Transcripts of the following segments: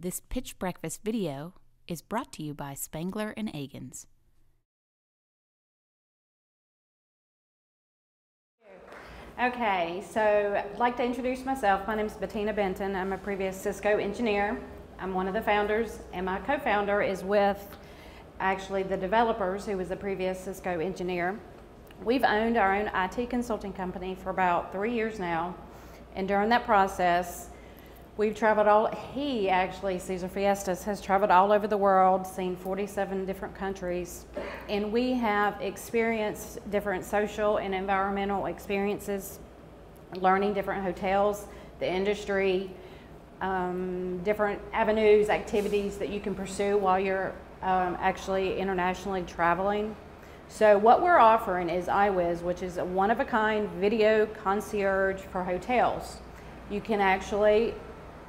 This Pitch Breakfast video is brought to you by Spangler and Agins. Okay, so I'd like to introduce myself. My name is Bettina Benton. I'm a previous Cisco engineer. I'm one of the founders, and my co-founder is with actually the developers who was a previous Cisco engineer. We've owned our own IT consulting company for about 3 years now, and during that process, we've traveled Cesar Fiestas has traveled all over the world, seen 47 different countries, and we have experienced different social and environmental experiences, learning different hotels, the industry, different avenues, activities that you can pursue while you're actually internationally traveling. So what we're offering is eyewiz, which is a one-of-a-kind video concierge for hotels. You can actually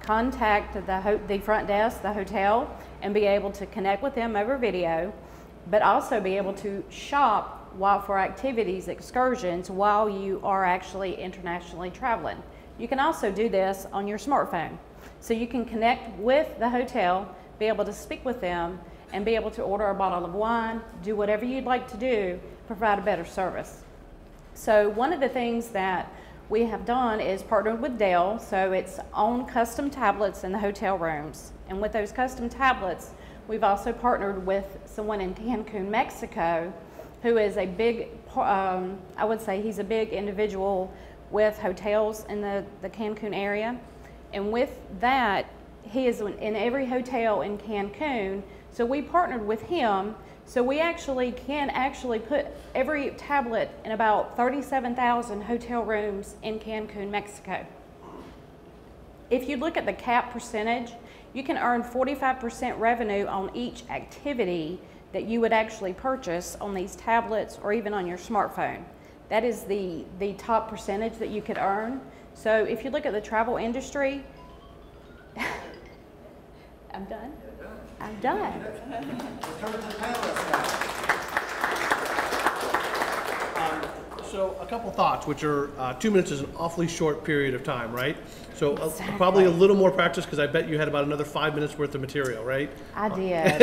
contact the front desk, the hotel, and be able to connect with them over video, but also be able to shop for activities, excursions, while you are actually internationally traveling. You can also do this on your smartphone. So you can connect with the hotel, be able to speak with them, and be able to order a bottle of wine, do whatever you'd like to do, provide a better service. So one of the things that we have done is partnered with Dell, so it's own custom tablets in the hotel rooms. And with those custom tablets, we've also partnered with someone in Cancun, Mexico, who is a big, I would say he's a big individual with hotels in the Cancun area. And with that, he is in every hotel in Cancun, so we partnered with him. So we can put every tablet in about 37,000 hotel rooms in Cancun, Mexico. If you look at the cap percentage, you can earn 45% revenue on each activity that you would actually purchase on these tablets or even on your smartphone. That is the top percentage that you could earn. So if you look at the travel industry, I'm done. I'm done. So a couple thoughts, which are 2 minutes is an awfully short period of time, right? So Exactly. Probably a little more practice, because I bet you had about another 5 minutes worth of material, right? I did.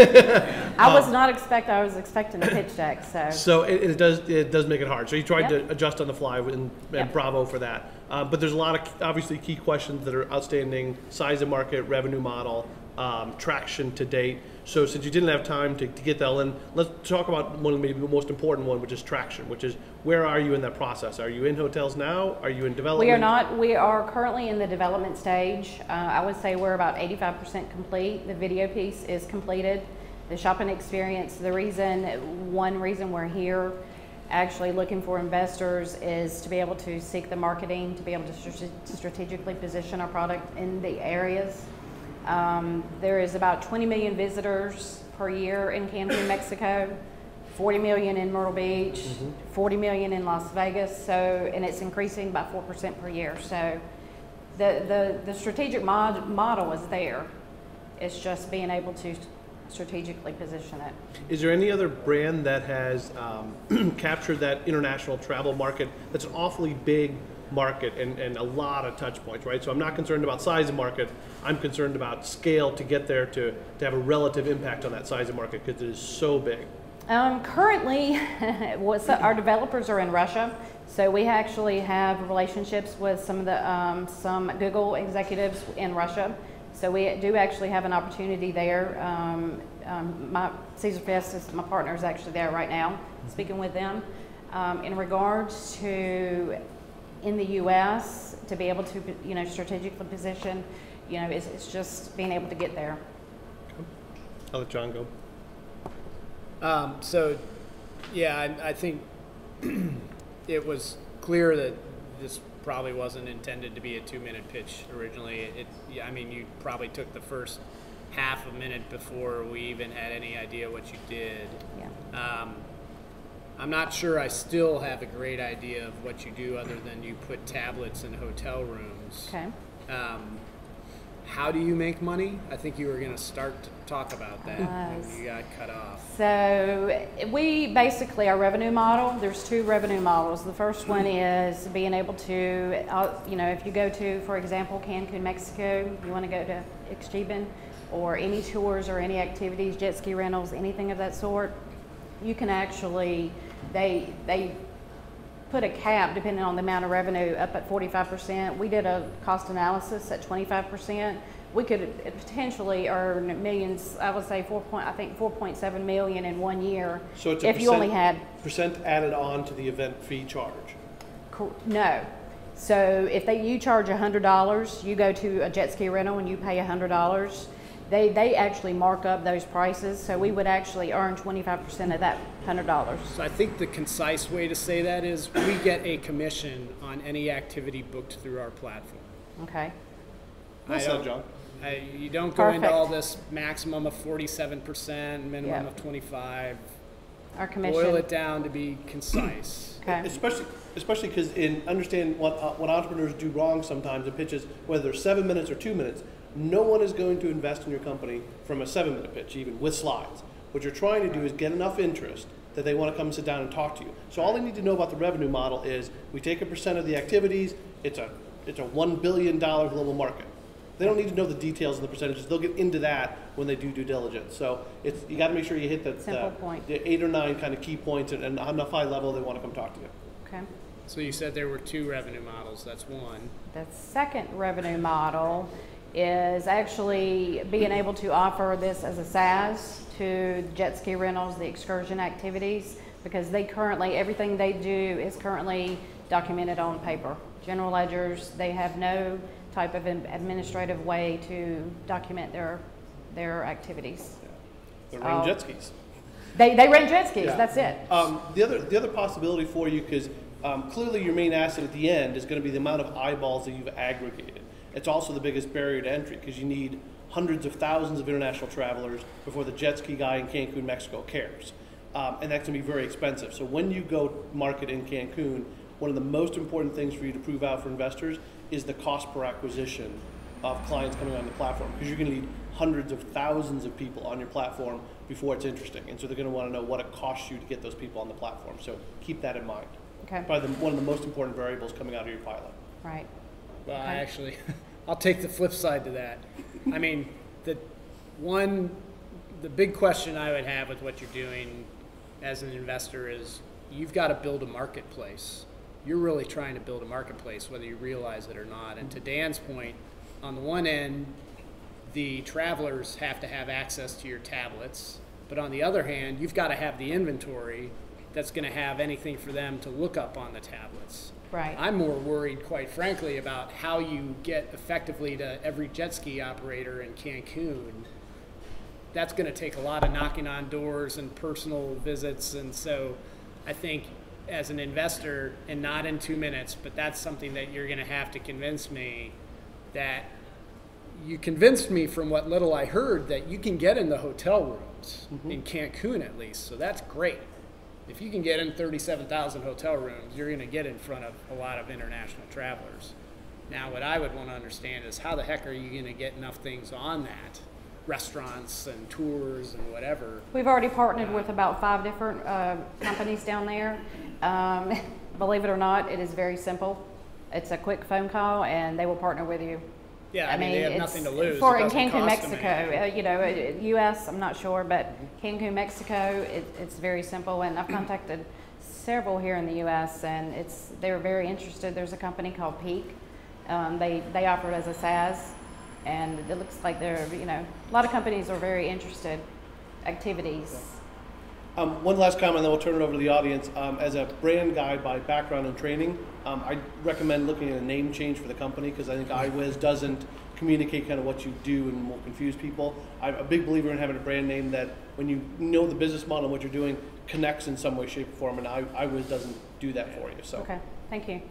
I was expecting a pitch deck, so. So it does make it hard. So you tried Yep. to adjust on the fly, and Yep. bravo for that. But there's a lot of obviously key questions that are outstanding: size of market, revenue model, traction to date. So since you didn't have time to get that in, let's talk about one of maybe the most important one, which is traction, which is where are you in that process? Are you in hotels now? Are you in development? We are not. We are currently in the development stage. I would say we're about 85% complete. The video piece is completed. The shopping experience, one reason we're here actually looking for investors is to be able to seek the marketing, to be able to strategically position our product in the areas. There is about 20 million visitors per year in Cancun, Mexico, 40 million in Myrtle Beach, 40 million in Las Vegas, and it's increasing by 4% per year. So the strategic model is there. It's just being able to strategically position it. Is there any other brand that has captured that international travel market that's an awfully big market and a lot of touch points, right? So I'm not concerned about size of market. I'm concerned about scale to get there to have a relative impact on that size of market, because it is so big. Currently, our developers are in Russia, so we actually have relationships with some Google executives in Russia. So we do actually have an opportunity there. Cesar Fiestas, my partner, is actually there right now, speaking with them. In regards to in the U.S., to be able to strategically position, it's just being able to get there. I'll let John go. I think it was clear that this probably wasn't intended to be a 2-minute pitch originally. You probably took the first half a minute before we even had any idea what you did. Yeah. I'm not sure I still have a great idea of what you do, other than you put tablets in hotel rooms. Okay. How do you make money? I think you were going to start to talk about that when you got cut off. So we basically, our revenue model, there's 2 revenue models. The first one is being able to, if you go to, for example, Cancun, Mexico, you want to go to Exchiban, or any tours or any activities, jet ski rentals, anything of that sort, you can actually, they put a cap depending on the amount of revenue up at 45%. We did a cost analysis at 25%. We could potentially earn millions. I would say 4.7 million in 1 year. So it's a if you only had percent added on to the event fee charge. No. So if you charge $100, you go to a jet ski rental and you pay $100. They actually mark up those prices, so we would actually earn 25% of that $100. So I think the concise way to say that is we get a commission on any activity booked through our platform. Okay. Well said, John. You don't go into Perfect. all this maximum of 47%, minimum of 25. Our commission. Boil it down to be concise. Okay. Especially because understand what entrepreneurs do wrong sometimes in pitches, whether they're 7 minutes or 2 minutes. No one is going to invest in your company from a 7-minute pitch, even with slides. What you're trying to do is get enough interest that they want to come sit down and talk to you. So all they need to know about the revenue model is we take a percent of the activities. It's a $1 billion global market. They don't need to know the details of the percentages. They'll get into that when they do due diligence. So you got to make sure you hit the 8 or 9 kind of key points, and on a high level, they want to come talk to you. Okay. So you said there were 2 revenue models. That's one. The second revenue model is actually being able to offer this as a SaaS to jet ski rentals, the excursion activities, because everything they do is currently documented on paper. General ledgers, they have no type of administrative way to document their activities. They're running jet skis. They rent jet skis, that's it. The other possibility for you, because clearly your main asset at the end is going to be the amount of eyeballs that you've aggregated. It's also the biggest barrier to entry because you need hundreds of thousands of international travelers before the jet ski guy in Cancun, Mexico cares. And that's going to be very expensive. So when you go market in Cancun, one of the most important things for you to prove out for investors is the cost per acquisition of clients coming on the platform, because you're going to need hundreds of thousands of people on your platform before it's interesting. And so they're going to want to know what it costs you to get those people on the platform. So keep that in mind. Okay. Probably one of the most important variables coming out of your pilot. Right. Well, I'll take the flip side to that. I mean, the big question I would have with what you're doing as an investor is you've got to build a marketplace. You're really trying to build a marketplace, whether you realize it or not. And to Dan's point, on the one end, the travelers have to have access to your tablets. But on the other hand, you've got to have the inventory that's going to have anything for them to look up on the tablets. Right. I'm more worried, quite frankly, about how you get effectively to every jet ski operator in Cancun. That's going to take a lot of knocking on doors and personal visits. And so I think as an investor, and not in 2 minutes, but that's something that you're going to have to convince me that you convinced me from what little I heard that you can get in the hotel rooms in Cancun at least. So that's great. If you can get in 37,000 hotel rooms, you're going to get in front of a lot of international travelers. Now, what I would want to understand is how the heck are you going to get enough things on that? Restaurants and tours and whatever. We've already partnered with about 5 different companies down there. Believe it or not, it is very simple. It's a quick phone call and they will partner with you. Yeah, I mean they have nothing to lose. For in Cancun, Mexico, U.S., I'm not sure, but Cancun, Mexico, it's very simple. And I've contacted several here in the U.S. and they were very interested. There's a company called Peak. They offer it as a SaaS, and it looks like a lot of companies are very interested. Activities. One last comment, then we'll turn it over to the audience. As a brand guy by background and training, I recommend looking at a name change for the company, because I think eyewiz doesn't communicate kind of what you do and will confuse people. I'm a big believer in having a brand name that, when you know the business model and what you're doing, connects in some way, shape, or form, and eyewiz doesn't do that for you. So. Okay, thank you.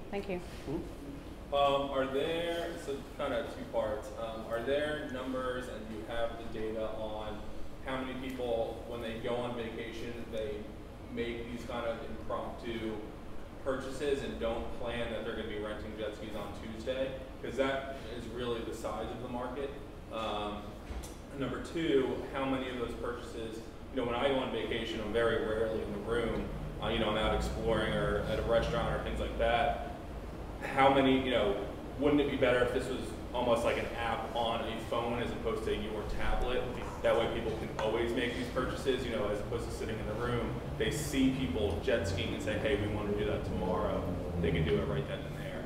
Mm-hmm. Are there, so kind of 2 parts, are there numbers, and do you have the data on how many people, when they go on vacation, they make these kind of impromptu purchases and don't plan that they're going to be renting jet skis on Tuesday? Because that is really the size of the market. Number 2, how many of those purchases, when I go on vacation, I'm very rarely in the room. I'm out exploring or at a restaurant or things like that. How many, wouldn't it be better if this was almost like an app on a phone as opposed to your tablet. That way people can always make these purchases, you know, as opposed to sitting in the room. They see people jet skiing and say, hey, we want to do that tomorrow. They can do it right then and there.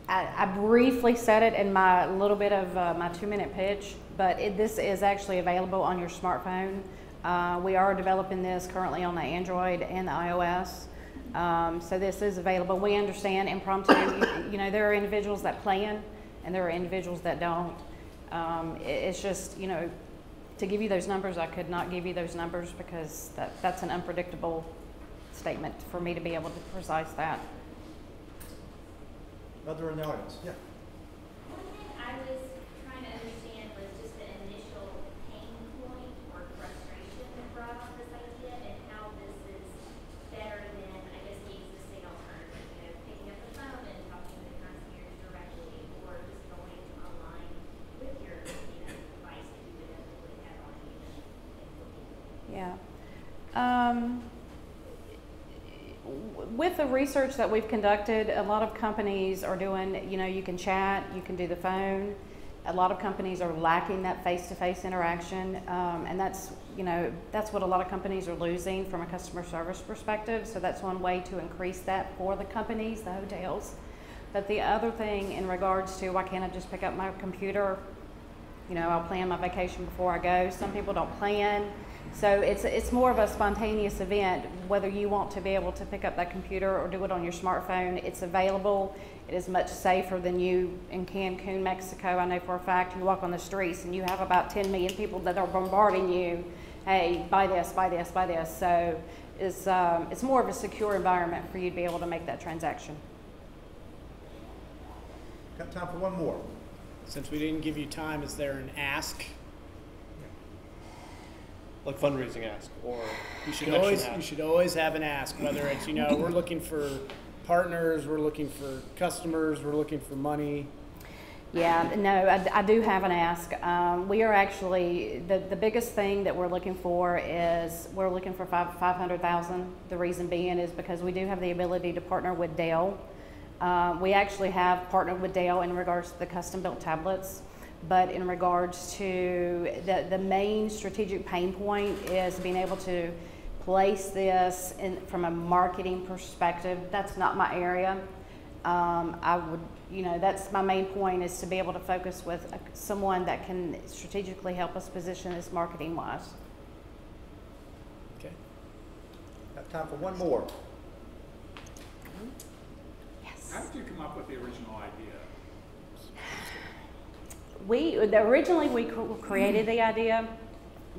I briefly said it in my little bit of my 2-minute pitch, but this is actually available on your smartphone. We are developing this currently on the Android and the iOS. So this is available. We understand impromptu, you know, there are individuals that plan and there are individuals that don't. It's just, you know, to give you those numbers, I could not give you those numbers because that's an unpredictable statement for me to be able to precise that. Other in the audience? Yeah. One thing I was trying to understand was just the initial pain point or frustration that brought on this idea and how this is better than, I guess, the existing alternative, you know, picking up the phone and talking to the concierge directly or just going online with your, you know, device that you would inevitably have on you and looking. Yeah. With the research that we've conducted, a lot of companies are doing, you know, you can chat, you can do the phone. A lot of companies are lacking that face-to-face interaction, and that's, you know, that's what a lot of companies are losing from a customer service perspective. So that's one way to increase that for the companies, the hotels. But the other thing in regards to why can't I just pick up my computer, you know, I'll plan my vacation before I go. Some people don't plan. So it's more of a spontaneous event, whether you want to be able to pick up that computer or do it on your smartphone. It's available. It is much safer than you in Cancun, Mexico. I know for a fact you walk on the streets and you have about 10 million people that are bombarding you. Hey, buy this, buy this, buy this. So it's more of a secure environment for you to be able to make that transaction. Got time for one more. Since we didn't give you time, is there an ask? Like fundraising ask or You should connection always ask. you should always have an ask, whether it's, you know, we're looking for partners, we're looking for customers, we're looking for money. Yeah, no, I do have an ask. We are actually, the biggest thing that we're looking for is we're looking for 500,000. The reason being is because we do have the ability to partner with Dell. We actually have partnered with Dell in regards to the custom built tablets. But in regards to the main strategic pain point is being able to place this from a marketing perspective. That's not my area. I would, you know, that's my main point is to be able to focus with someone that can strategically help us position this marketing wise. Okay. Got time for one more. Yes. How did you come up with the original idea? Originally we created the idea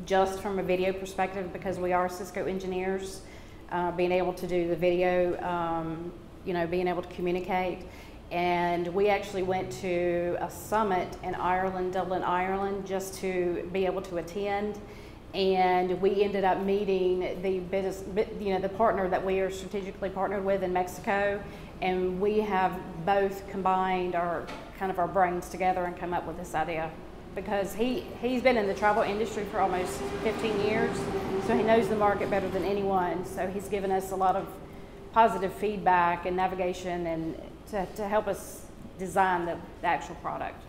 just from a video perspective because we are Cisco engineers, being able to do the video, you know, being able to communicate. And we actually went to a summit in Ireland, Dublin, Ireland, just to be able to attend. And we ended up meeting the business, you know, the partner that we are strategically partnered with in Mexico. And we have both combined our brains together and come up with this idea because he's been in the travel industry for almost 15 years, so he knows the market better than anyone. So he's given us a lot of positive feedback and navigation and to help us design the actual product.